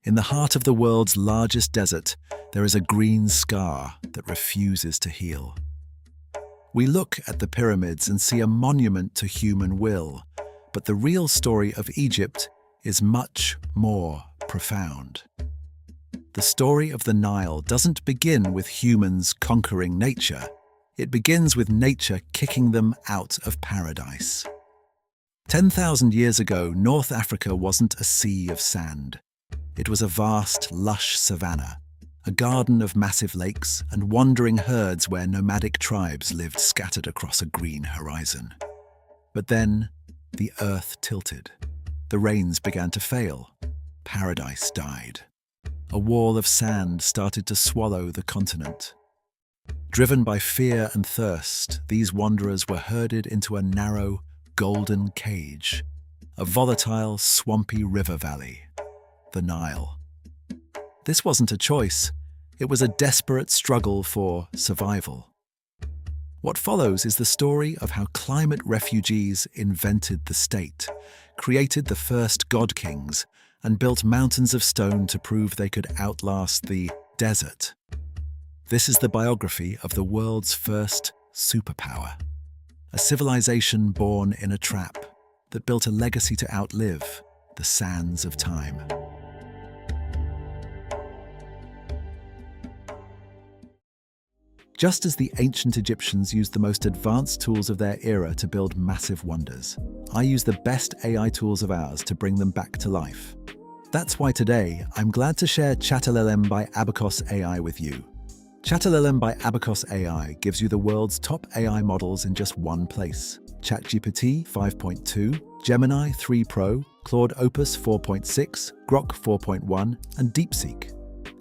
In the heart of the world's largest desert, there is a green scar that refuses to heal. We look at the pyramids and see a monument to human will, but the real story of Egypt is much more profound. The story of the Nile doesn't begin with humans conquering nature. It begins with nature kicking them out of paradise. 10,000 years ago, North Africa wasn't a sea of sand. It was a vast, lush savanna, a garden of massive lakes and wandering herds where nomadic tribes lived scattered across a green horizon. But then, the earth tilted. The rains began to fail. Paradise died. A wall of sand started to swallow the continent. Driven by fear and thirst, these wanderers were herded into a narrow, golden cage, a volatile, swampy river valley, the Nile. This wasn't a choice. It was a desperate struggle for survival. What follows is the story of how climate refugees invented the state, created the first god kings, and built mountains of stone to prove they could outlast the desert. This is the biography of the world's first superpower, a civilization born in a trap that built a legacy to outlive the sands of time. Just as the ancient Egyptians used the most advanced tools of their era to build massive wonders, I use the best AI tools of ours to bring them back to life. That's why today, I'm glad to share ChatLLM by Abacus AI with you. ChatLLM by Abacus AI gives you the world's top AI models in just one place. ChatGPT 5.2, Gemini 3 Pro, Claude Opus 4.6, Grok 4.1, and DeepSeek.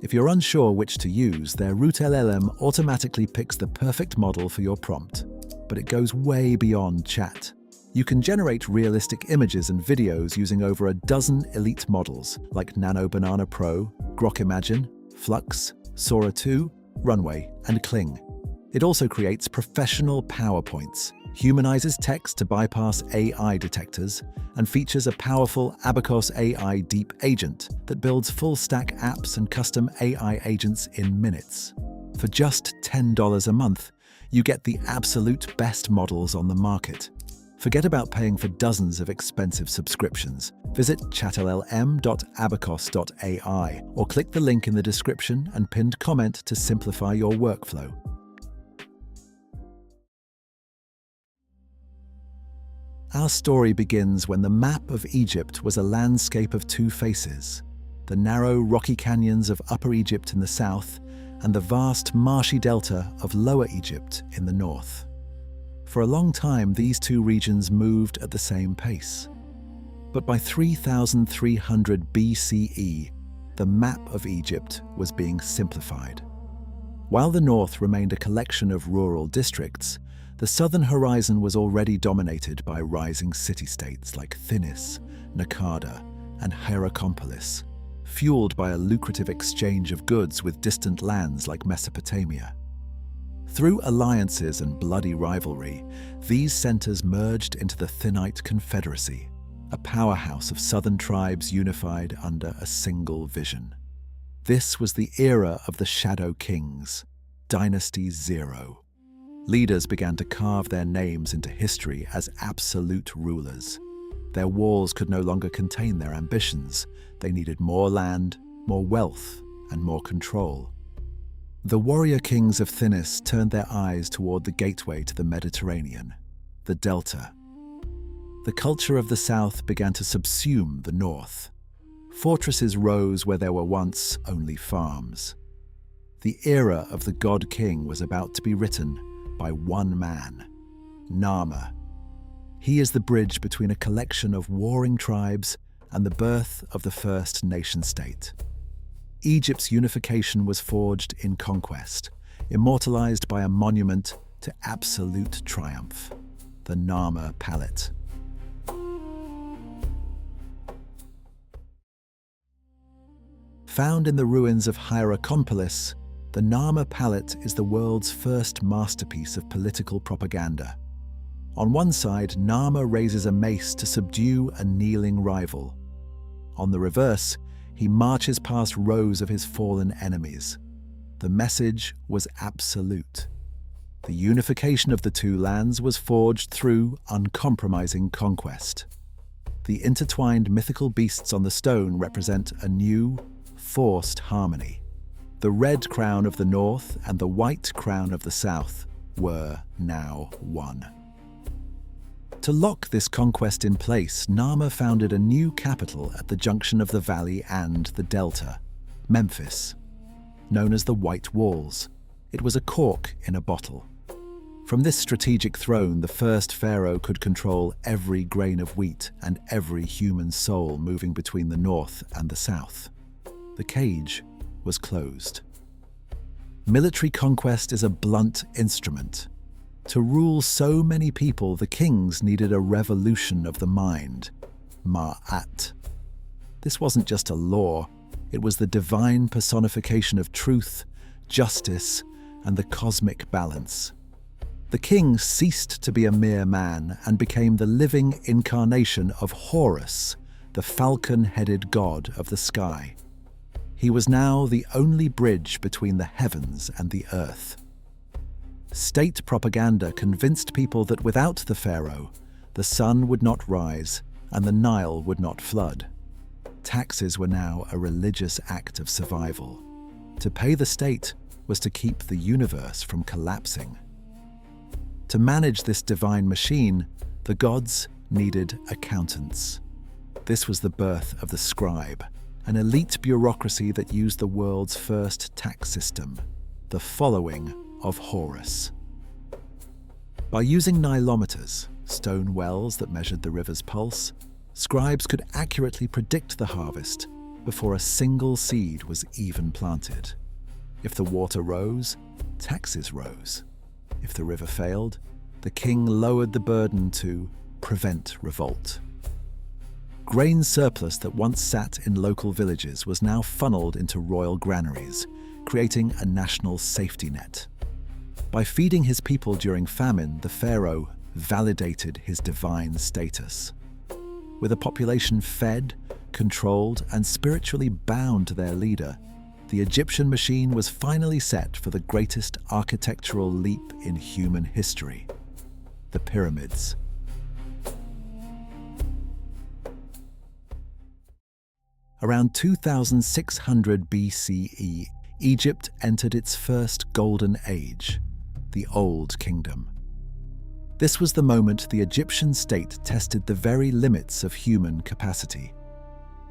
If you're unsure which to use, their Root LLM automatically picks the perfect model for your prompt. But it goes way beyond chat. You can generate realistic images and videos using over a dozen elite models like Nano Banana Pro, Grok Imagine, Flux, Sora 2, Runway, and Kling. It also creates professional PowerPoints, humanizes text to bypass AI detectors, and features a powerful Abacus AI Deep Agent that builds full-stack apps and custom AI agents in minutes. For just $10 a month, you get the absolute best models on the market. Forget about paying for dozens of expensive subscriptions. Visit chatllm.abacus.ai or click the link in the description and pinned comment to simplify your workflow. Our story begins when the map of Egypt was a landscape of two faces, the narrow rocky canyons of Upper Egypt in the south and the vast marshy delta of Lower Egypt in the north. For a long time, these two regions moved at the same pace. But by 3300 BCE, the map of Egypt was being simplified. While the north remained a collection of rural districts, the southern horizon was already dominated by rising city-states like Thinis, Nakada, and Hierakonpolis, fueled by a lucrative exchange of goods with distant lands like Mesopotamia. Through alliances and bloody rivalry, these centers merged into the Thinite Confederacy, a powerhouse of southern tribes unified under a single vision. This was the era of the Shadow Kings, Dynasty 0. Leaders began to carve their names into history as absolute rulers. Their walls could no longer contain their ambitions. They needed more land, more wealth, and more control. The warrior kings of Thinis turned their eyes toward the gateway to the Mediterranean, the Delta. The culture of the south began to subsume the north. Fortresses rose where there were once only farms. The era of the god king was about to be written by one man, Narmer. He is the bridge between a collection of warring tribes and the birth of the first nation-state. Egypt's unification was forged in Conquest, immortalized by a monument to absolute triumph, the Narmer Palette. Found in the ruins of Hierakonpolis, the Narmer Palette is the world's first masterpiece of political propaganda. On one side, Narmer raises a mace to subdue a kneeling rival. On the reverse, he marches past rows of his fallen enemies. The message was absolute. The unification of the two lands was forged through uncompromising conquest. The intertwined mythical beasts on the stone represent a new, forced harmony. The red crown of the north and the white crown of the south were now one. To lock this conquest in place, Narmer founded a new capital at the junction of the valley and the delta, Memphis. Known as the White Walls, it was a cork in a bottle. From this strategic throne, the first pharaoh could control every grain of wheat and every human soul moving between the north and the south. The cage was closed. Military conquest is a blunt instrument. To rule so many people, the kings needed a revolution of the mind, ma'at. This wasn't just a law, it was the divine personification of truth, justice, and the cosmic balance. The king ceased to be a mere man and became the living incarnation of Horus, the falcon-headed god of the sky. He was now the only bridge between the heavens and the earth. State propaganda convinced people that without the pharaoh, the sun would not rise and the Nile would not flood. Taxes were now a religious act of survival. To pay the state was to keep the universe from collapsing. To manage this divine machine, the gods needed accountants. This was the birth of the scribe, an elite bureaucracy that used the world's first tax system, the following of Horus. By using nilometers, stone wells that measured the river's pulse, scribes could accurately predict the harvest before a single seed was even planted. If the water rose, taxes rose. If the river failed, the king lowered the burden to prevent revolt. Grain surplus that once sat in local villages was now funneled into royal granaries, creating a national safety net. By feeding his people during famine, the pharaoh validated his divine status. With a population fed, controlled, and spiritually bound to their leader, the Egyptian machine was finally set for the greatest architectural leap in human history: the pyramids. Around 2600 BCE, Egypt entered its first golden age, the Old Kingdom. This was the moment the Egyptian state tested the very limits of human capacity.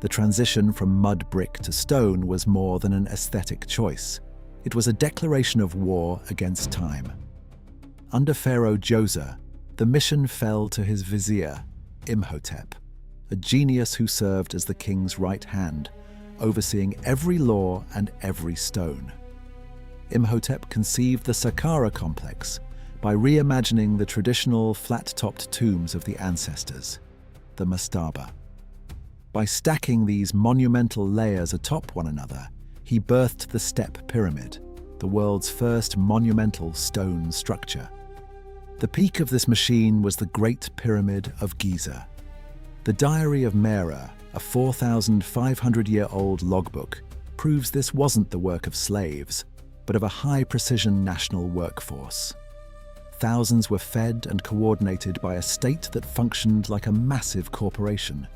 The transition from mud brick to stone was more than an aesthetic choice. It was a declaration of war against time. Under Pharaoh Djoser, the mission fell to his vizier, Imhotep, a genius who served as the king's right hand, overseeing every law and every stone. Imhotep conceived the Saqqara complex by reimagining the traditional flat-topped tombs of the ancestors, the mastaba. By stacking these monumental layers atop one another, he birthed the step pyramid, the world's first monumental stone structure. The peak of this machine was the Great Pyramid of Giza. The Diary of Mera, a 4,500-year-old logbook, proves this wasn't the work of slaves, but of a high-precision national workforce. Thousands were fed and coordinated by a state that functioned like a massive corporation,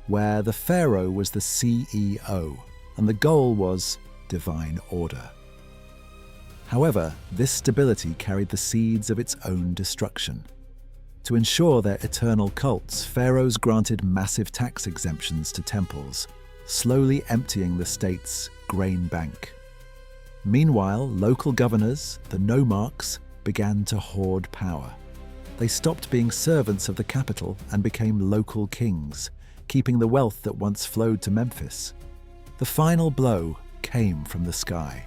where the pharaoh was the CEO, and the goal was divine order. However, this stability carried the seeds of its own destruction. To ensure their eternal cults, pharaohs granted massive tax exemptions to temples, slowly emptying the state's grain bank. Meanwhile, local governors, the nomarchs, began to hoard power. They stopped being servants of the capital and became local kings, keeping the wealth that once flowed to Memphis. The final blow came from the sky.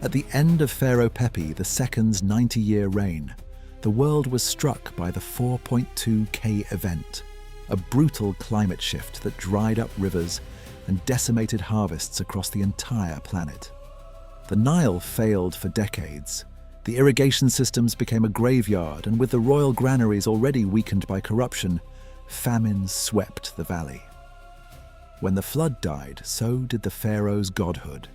At the end of Pharaoh Pepi II's 90-year reign, the world was struck by the 4.2K event, a brutal climate shift that dried up rivers and decimated harvests across the entire planet. The Nile failed for decades. The irrigation systems became a graveyard, and with the royal granaries already weakened by corruption, famine swept the valley. When the flood died, so did the pharaoh's godhood.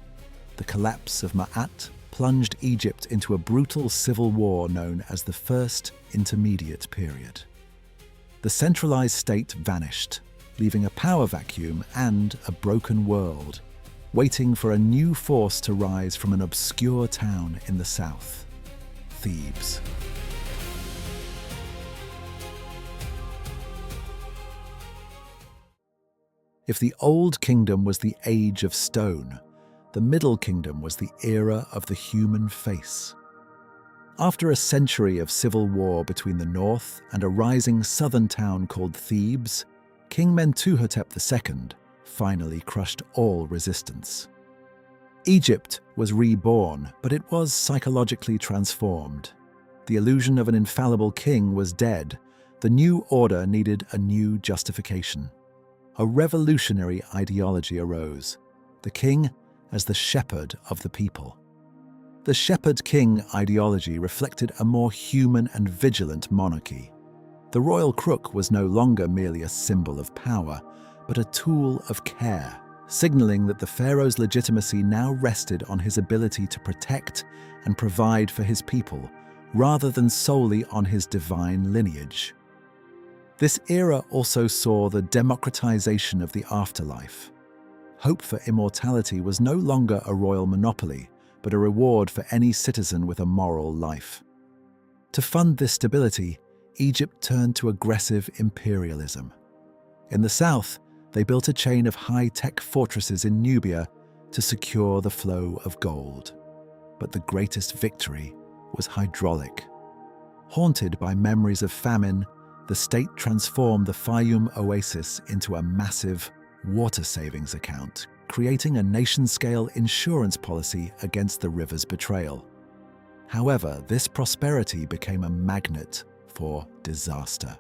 The collapse of Ma'at plunged Egypt into a brutal civil war known as the First Intermediate Period. The centralized state vanished, leaving a power vacuum and a broken world, waiting for a new force to rise from an obscure town in the south, Thebes. If the Old Kingdom was the age of stone, the Middle Kingdom was the era of the human face. After a century of civil war between the north and a rising southern town called Thebes, King Mentuhotep II finally crushed all resistance. Egypt was reborn, but it was psychologically transformed. The illusion of an infallible king was dead. The new order needed a new justification. A revolutionary ideology arose, the king as the shepherd of the people. The shepherd-king ideology reflected a more human and vigilant monarchy. The royal crook was no longer merely a symbol of power, but a tool of care, signaling that the pharaoh's legitimacy now rested on his ability to protect and provide for his people, rather than solely on his divine lineage. This era also saw the democratization of the afterlife. Hope for immortality was no longer a royal monopoly, but a reward for any citizen with a moral life. To fund this stability, Egypt turned to aggressive imperialism. In the south, they built a chain of high-tech fortresses in Nubia to secure the flow of gold. But the greatest victory was hydraulic. Haunted by memories of famine, the state transformed the Fayum oasis into a massive water savings account, creating a nation-scale insurance policy against the river's betrayal. However, this prosperity became a magnet for disaster.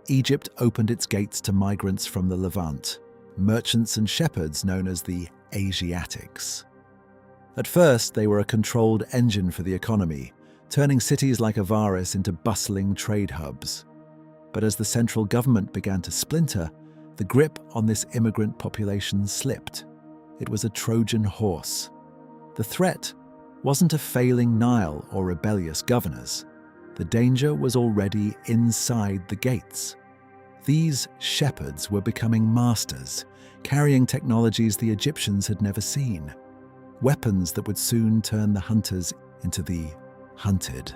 Egypt opened its gates to migrants from the Levant, merchants and shepherds known as the Asiatics. At first, they were a controlled engine for the economy, turning cities like Avaris into bustling trade hubs. But as the central government began to splinter, the grip on this immigrant population slipped. It was a Trojan horse. The threat wasn't a failing Nile or rebellious governors. The danger was already inside the gates. These shepherds were becoming masters, carrying technologies the Egyptians had never seen, weapons that would soon turn the hunters into the hunted.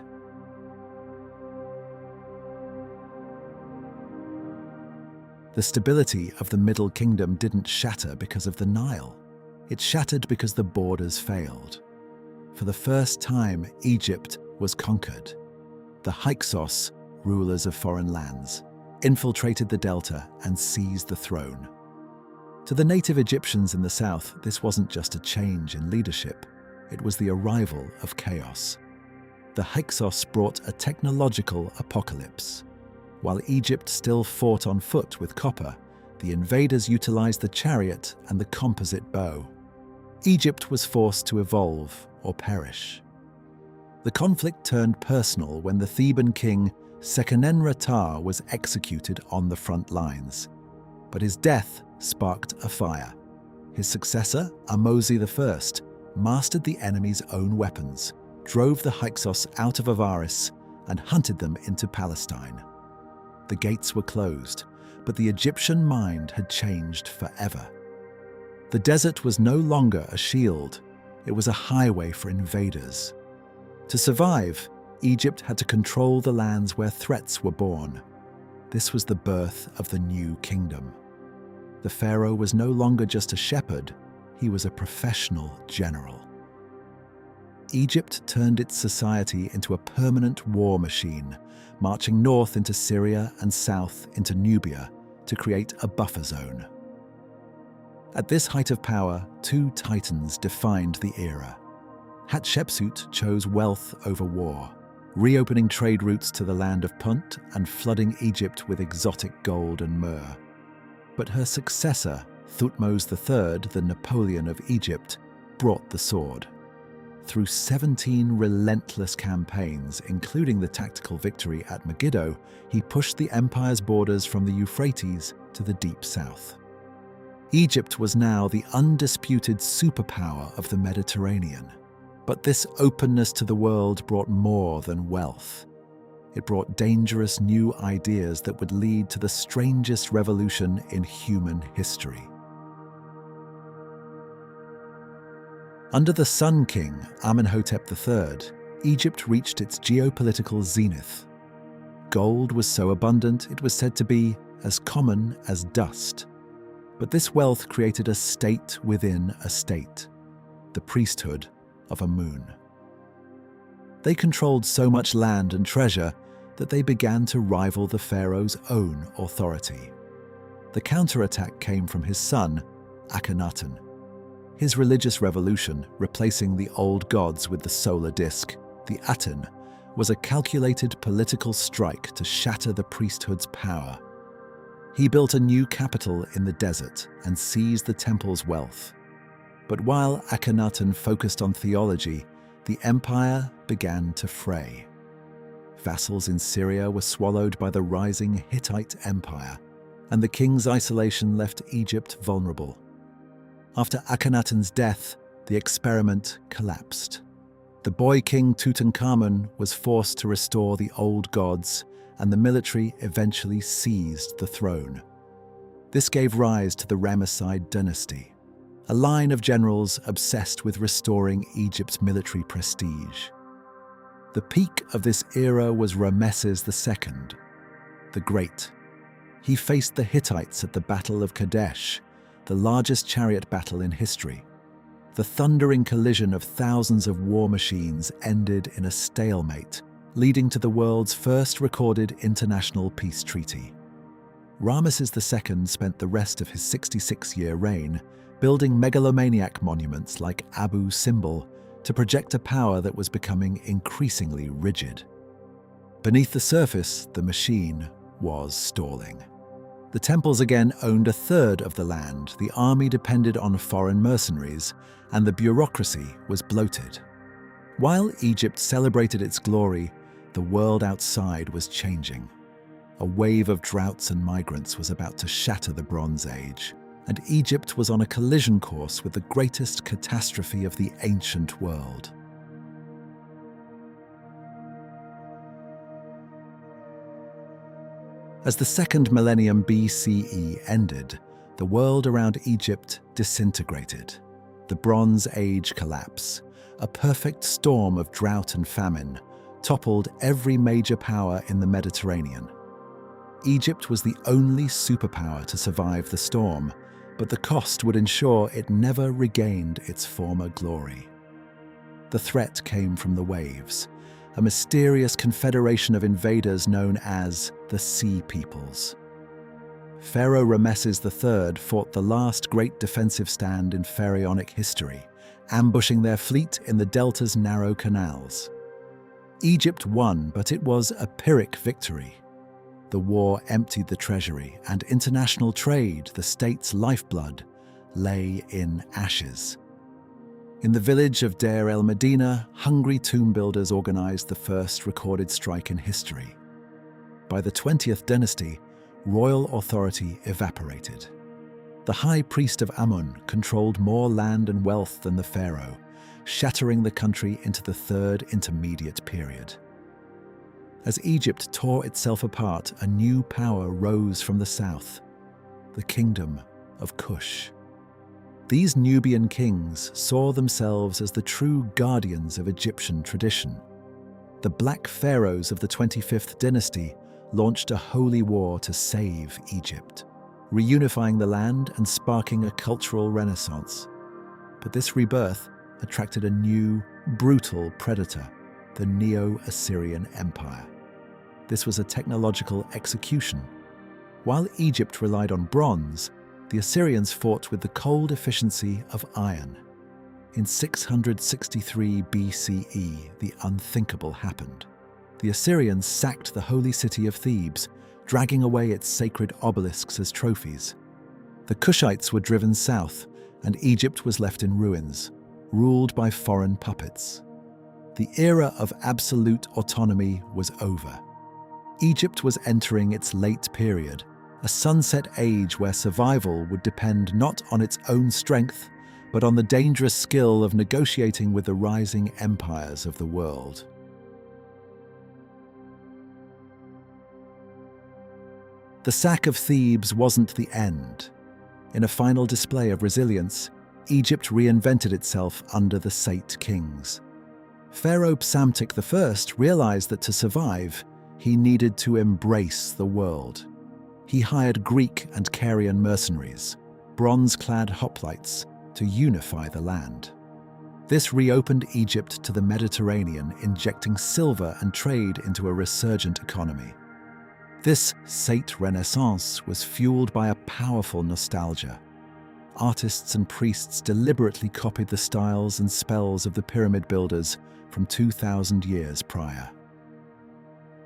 The stability of the Middle Kingdom didn't shatter because of the Nile. It shattered because the borders failed. For the first time, Egypt was conquered. The Hyksos, rulers of foreign lands, infiltrated the delta and seized the throne. To the native Egyptians in the south, this wasn't just a change in leadership, it was the arrival of chaos. The Hyksos brought a technological apocalypse. While Egypt still fought on foot with copper, the invaders utilized the chariot and the composite bow. Egypt was forced to evolve or perish. The conflict turned personal when the Theban king Seqenenre was executed on the front lines. But his death sparked a fire. His successor, Ahmose I, mastered the enemy's own weapons, drove the Hyksos out of Avaris, and hunted them into Palestine. The gates were closed, but the Egyptian mind had changed forever. The desert was no longer a shield, it was a highway for invaders. To survive, Egypt had to control the lands where threats were born. This was the birth of the new kingdom. The pharaoh was no longer just a shepherd, he was a professional general. Egypt turned its society into a permanent war machine, marching north into Syria and south into Nubia to create a buffer zone. At this height of power, two titans defined the era. Hatshepsut chose wealth over war, reopening trade routes to the land of Punt and flooding Egypt with exotic gold and myrrh. But her successor, Thutmose III, the Napoleon of Egypt, brought the sword. Through 17 relentless campaigns, including the tactical victory at Megiddo, he pushed the empire's borders from the Euphrates to the deep south. Egypt was now the undisputed superpower of the Mediterranean. But this openness to the world brought more than wealth. It brought dangerous new ideas that would lead to the strangest revolution in human history. Under the Sun King, Amenhotep III, Egypt reached its geopolitical zenith. Gold was so abundant it was said to be as common as dust. But this wealth created a state within a state, the priesthood of Amun. They controlled so much land and treasure that they began to rival the pharaoh's own authority. The counterattack came from his son, Akhenaten. His religious revolution, replacing the old gods with the solar disk, the Aten, was a calculated political strike to shatter the priesthood's power. He built a new capital in the desert and seized the temple's wealth. But while Akhenaten focused on theology, the empire began to fray. Vassals in Syria were swallowed by the rising Hittite Empire, and the king's isolation left Egypt vulnerable. After Akhenaten's death, the experiment collapsed. The boy king Tutankhamun was forced to restore the old gods, and the military eventually seized the throne. This gave rise to the Ramesside Dynasty, a line of generals obsessed with restoring Egypt's military prestige. The peak of this era was Ramesses II, the Great. He faced the Hittites at the Battle of Kadesh, the largest chariot battle in history. The thundering collision of thousands of war machines ended in a stalemate, leading to the world's first recorded international peace treaty. Ramesses II spent the rest of his 66-year reign building megalomaniac monuments like Abu Simbel to project a power that was becoming increasingly rigid. Beneath the surface, the machine was stalling. The temples again owned a third of the land, the army depended on foreign mercenaries, and the bureaucracy was bloated. While Egypt celebrated its glory, the world outside was changing. A wave of droughts and migrants was about to shatter the Bronze Age, and Egypt was on a collision course with the greatest catastrophe of the ancient world. As the second millennium BCE ended, the world around Egypt disintegrated. The Bronze Age collapse, a perfect storm of drought and famine, toppled every major power in the Mediterranean. Egypt was the only superpower to survive the storm, but the cost would ensure it never regained its former glory. The threat came from the waves, a mysterious confederation of invaders known as the Sea Peoples. Pharaoh Ramesses III fought the last great defensive stand in pharaonic history, ambushing their fleet in the delta's narrow canals. Egypt won, but it was a Pyrrhic victory. The war emptied the treasury, and international trade, the state's lifeblood, lay in ashes. In the village of Deir el-Medina, hungry tomb builders organized the first recorded strike in history. By the 20th dynasty, royal authority evaporated. The high priest of Amun controlled more land and wealth than the pharaoh, shattering the country into the third intermediate period. As Egypt tore itself apart, a new power rose from the south, the kingdom of Kush. These Nubian kings saw themselves as the true guardians of Egyptian tradition. The Black Pharaohs of the 25th dynasty launched a holy war to save Egypt, reunifying the land and sparking a cultural renaissance. But this rebirth attracted a new, brutal predator, the Neo-Assyrian Empire. This was a technological execution. While Egypt relied on bronze, the Assyrians fought with the cold efficiency of iron. In 663 BCE, the unthinkable happened. The Assyrians sacked the holy city of Thebes, dragging away its sacred obelisks as trophies. The Kushites were driven south, and Egypt was left in ruins, ruled by foreign puppets. The era of absolute autonomy was over. Egypt was entering its late period, a sunset age where survival would depend not on its own strength, but on the dangerous skill of negotiating with the rising empires of the world. The sack of Thebes wasn't the end. In a final display of resilience, Egypt reinvented itself under the Saite kings. Pharaoh Psamtik I realized that to survive, he needed to embrace the world. He hired Greek and Carian mercenaries, bronze-clad hoplites, to unify the land. This reopened Egypt to the Mediterranean, injecting silver and trade into a resurgent economy. This Saite Renaissance was fueled by a powerful nostalgia. Artists and priests deliberately copied the styles and spells of the pyramid builders from 2,000 years prior.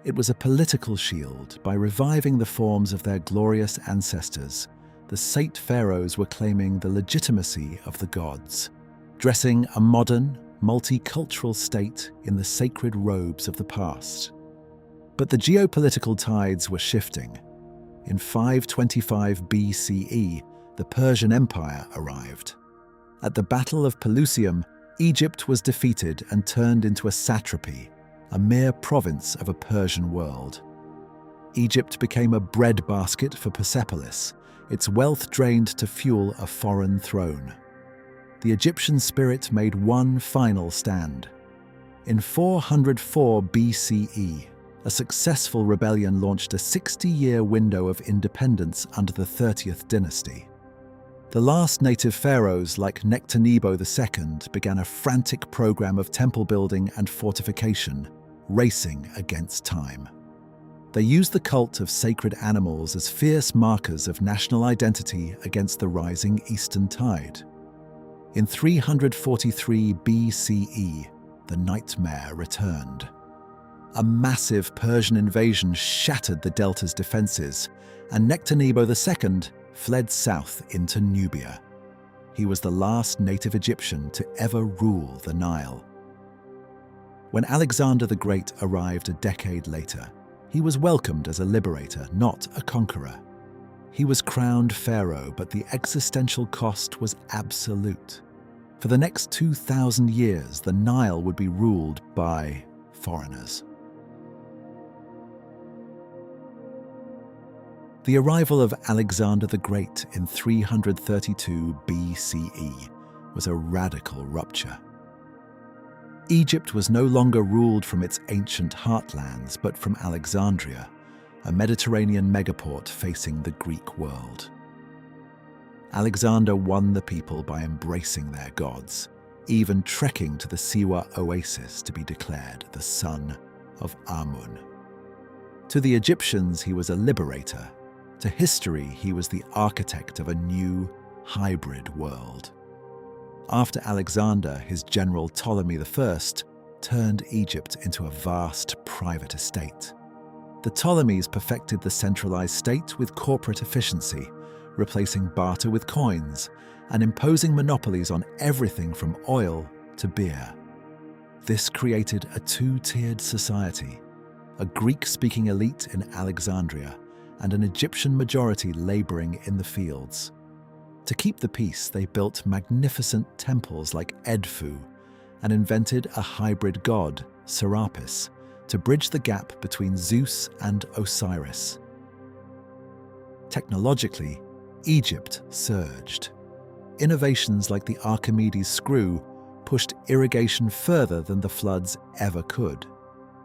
It was a political shield. By reviving the forms of their glorious ancestors, the Saite pharaohs were claiming the legitimacy of the gods, dressing a modern, multicultural state in the sacred robes of the past. But the geopolitical tides were shifting. In 525 BCE, the Persian Empire arrived. At the Battle of Pelusium, Egypt was defeated and turned into a satrapy, a mere province of a Persian world. Egypt became a breadbasket for Persepolis, its wealth drained to fuel a foreign throne. The Egyptian spirit made one final stand. In 404 BCE, a successful rebellion launched a 60-year window of independence under the 30th dynasty. The last native pharaohs, like Nectanebo II, began a frantic program of temple building and fortification, racing against time. They used the cult of sacred animals as fierce markers of national identity against the rising eastern tide. In 343 BCE, the nightmare returned. A massive Persian invasion shattered the delta's defenses, and Nectanebo II fled south into Nubia. He was the last native Egyptian to ever rule the Nile. When Alexander the Great arrived a decade later, he was welcomed as a liberator, not a conqueror. He was crowned pharaoh, but the existential cost was absolute. For the next 2,000 years, the Nile would be ruled by foreigners. The arrival of Alexander the Great in 332 BCE was a radical rupture. Egypt was no longer ruled from its ancient heartlands, but from Alexandria, a Mediterranean megaport facing the Greek world. Alexander won the people by embracing their gods, even trekking to the Siwa oasis to be declared the son of Amun. To the Egyptians, he was a liberator. To history, he was the architect of a new, hybrid world. After Alexander, his general Ptolemy I turned Egypt into a vast private estate. The Ptolemies perfected the centralized state with corporate efficiency, replacing barter with coins and imposing monopolies on everything from oil to beer. This created a two-tiered society, a Greek-speaking elite in Alexandria and an Egyptian majority laboring in the fields. To keep the peace, they built magnificent temples like Edfu and invented a hybrid god, Serapis, to bridge the gap between Zeus and Osiris. Technologically, Egypt surged. Innovations like the Archimedes screw pushed irrigation further than the floods ever could.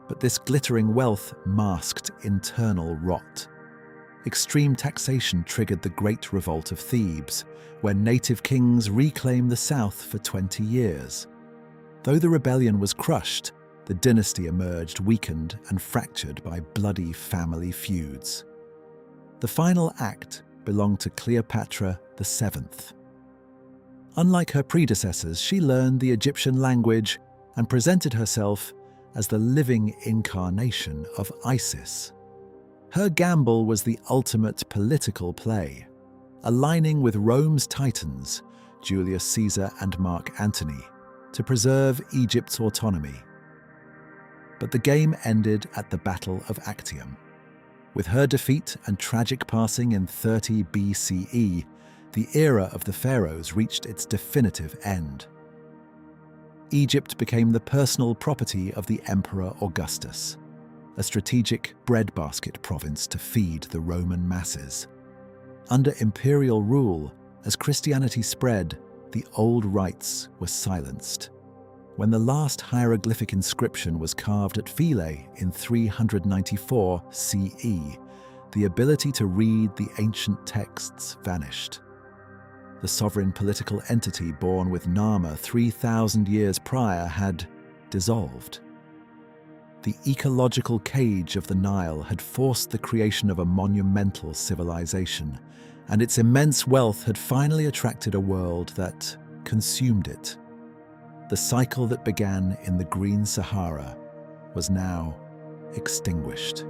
But this glittering wealth masked internal rot. Extreme taxation triggered the Great Revolt of Thebes, where native kings reclaimed the south for 20 years. Though the rebellion was crushed, the dynasty emerged weakened and fractured by bloody family feuds. The final act belonged to Cleopatra VII. Unlike her predecessors, she learned the Egyptian language and presented herself as the living incarnation of Isis. Her gamble was the ultimate political play, aligning with Rome's titans, Julius Caesar and Mark Antony, to preserve Egypt's autonomy. But the game ended at the Battle of Actium. With her defeat and tragic passing in 30 BCE, the era of the pharaohs reached its definitive end. Egypt became the personal property of the Emperor Augustus, a strategic breadbasket province to feed the Roman masses. Under imperial rule, as Christianity spread, the old rites were silenced. When the last hieroglyphic inscription was carved at Philae in 394 CE, the ability to read the ancient texts vanished. The sovereign political entity born with Narmer 3,000 years prior had dissolved. The ecological cage of the Nile had forced the creation of a monumental civilization, and its immense wealth had finally attracted a world that consumed it. The cycle that began in the Green Sahara was now extinguished.